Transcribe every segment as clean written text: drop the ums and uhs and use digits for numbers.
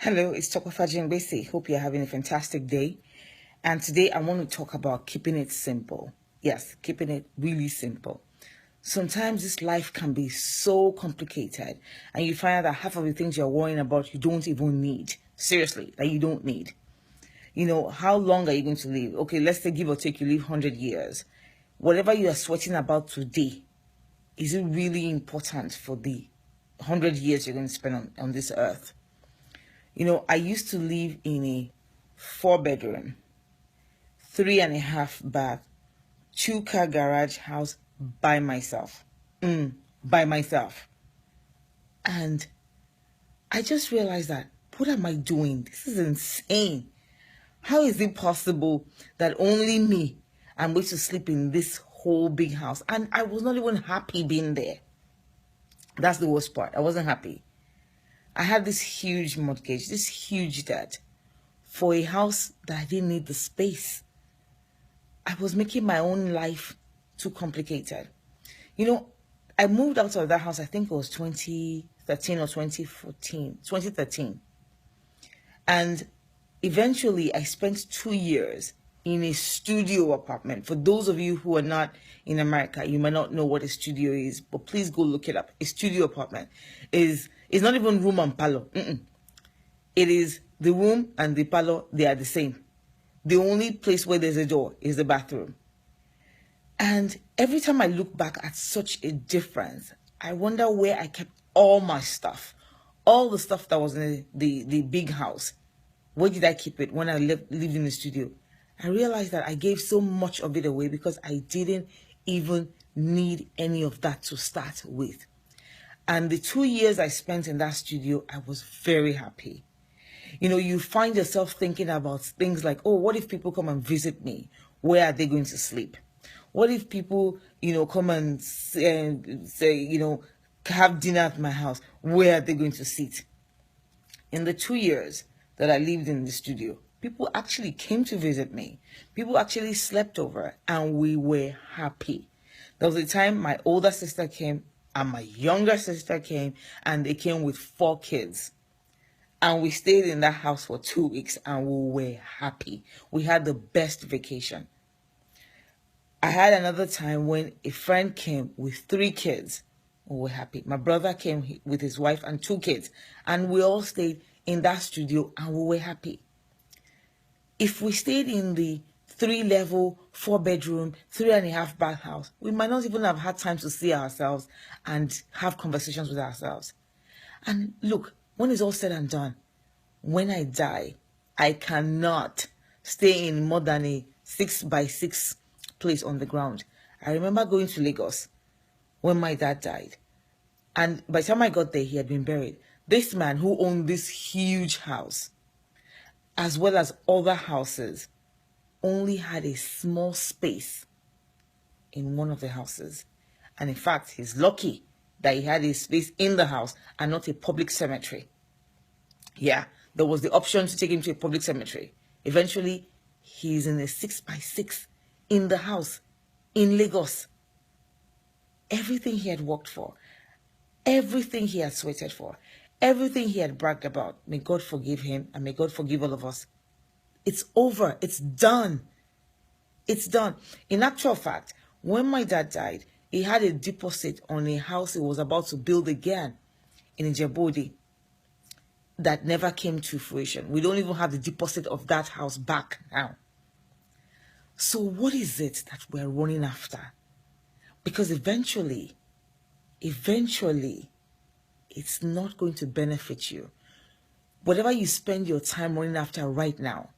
Hello, it's Tokofaji Mbesi. Hope you're having a fantastic day. And today I want to talk about keeping it simple. Yes, keeping it really simple. Sometimes this life can be so complicated and you find out that half of the things you're worrying about you don't even need. Seriously, that you don't need. You know, how long are you going to live? Okay, let's say give or take you live 100 years. Whatever you are sweating about today, is it really important for the 100 years you're going to spend on this earth? You know, I used to live in a 4-bedroom, 3.5 bath, 2-car garage house by myself. By myself. And I just realized that, what am I doing? This is insane. How is it possible that only me, I'm going to sleep in this whole big house? And I was not even happy being there. That's the worst part. I wasn't happy. I had this huge mortgage, this huge debt for a house that I didn't need the space. I was making my own life too complicated. You know, I moved out of that house, I think it was 2013 or 2013. And eventually I spent 2 years in a studio apartment. For those of you who are not in America, you might not know what a studio is, but please go look it up. A studio apartment is not even room and parlor. It is the room and the parlor, they are the same. The only place where there's a door is the bathroom. And every time I look back at such a difference, I wonder where I kept all my stuff. All the stuff that was in the big house. Where did I keep it when I lived in the studio? I realized that I gave so much of it away because I didn't even need any of that to start with. And the 2 years I spent in that studio, I was very happy. You know, you find yourself thinking about things like, oh, what if people come and visit me? Where are they going to sleep? What if people, come and say, have dinner at my house? Where are they going to sit? In the 2 years that I lived in the studio, people actually came to visit me. People actually slept over and we were happy. There was a time my older sister came and my younger sister came and they came with 4 kids. And we stayed in that house for 2 weeks and we were happy. We had the best vacation. I had another time when a friend came with 3 kids. We were happy. My brother came with his wife and 2 kids. And we all stayed in that studio and we were happy. If we stayed in the 3-level, 4-bedroom, 3.5 bath house, we might not even have had time to see ourselves and have conversations with ourselves. And look, when it's all said and done, when I die, I cannot stay in more than a 6x6 place on the ground. I remember going to Lagos when my dad died. And by the time I got there, he had been buried. This man who owned this huge house, as well as other houses, only had a small space in one of the houses. And in fact, he's lucky that he had a space in the house and not a public cemetery. Yeah, there was the option to take him to a public cemetery. Eventually, he's in a 6x6 in the house in Lagos. Everything he had worked for, everything he had sweated for, everything he had bragged about, may God forgive him and may God forgive all of us. It's over. It's done. It's done. In actual fact, when my dad died, he had a deposit on a house he was about to build again in Ijebu that never came to fruition. We don't even have the deposit of that house back now. So what is it that we're running after? Because eventually, it's not going to benefit you. Whatever you spend your time running after right now,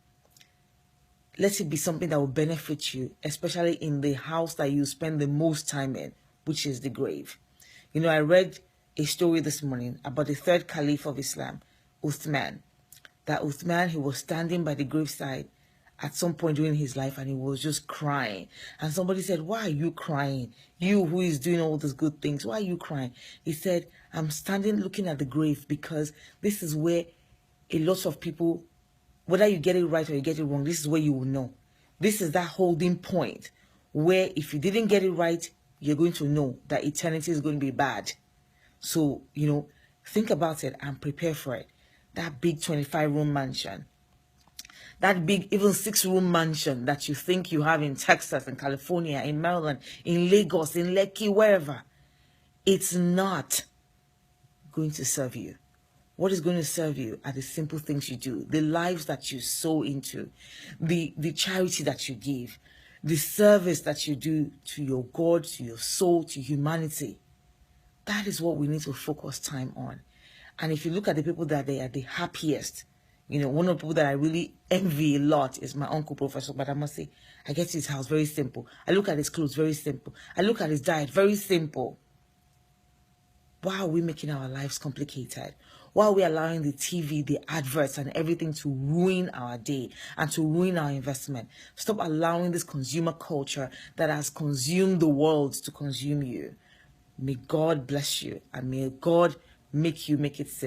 let it be something that will benefit you, especially in the house that you spend the most time in, which is the grave. You know, I read a story this morning about the 3rd Caliph of Islam, Uthman. That Uthman, he was standing by the graveside at some point during his life and he was just crying. And somebody said, why are you crying? You who is doing all these good things, why are you crying? He said, I'm standing looking at the grave because this is where a lot of people, whether you get it right or you get it wrong, this is where you will know. This is that holding point where if you didn't get it right, you're going to know that eternity is going to be bad. So, think about it and prepare for it. that big 25-room mansion, that big even 6-room mansion that you think you have in Texas, in California, in Maryland, in Lagos, in Lekki, wherever, it's not going to serve you. What is going to serve you are the simple things you do, the lives that you sow into, the charity that you give, the service that you do to your God, to your soul, to humanity. That is what we need to focus time on. And if you look at the people that they are the happiest, you know, one of the people that I really envy a lot is my uncle, Professor Badamasi. I get to his house, very simple. I look at his clothes, very simple. I look at his diet, very simple. Why are we making our lives complicated? Why are we allowing the TV, the adverts, and everything to ruin our day and to ruin our investment? Stop allowing this consumer culture that has consumed the world to consume you. May God bless you, and may God make you make it simple.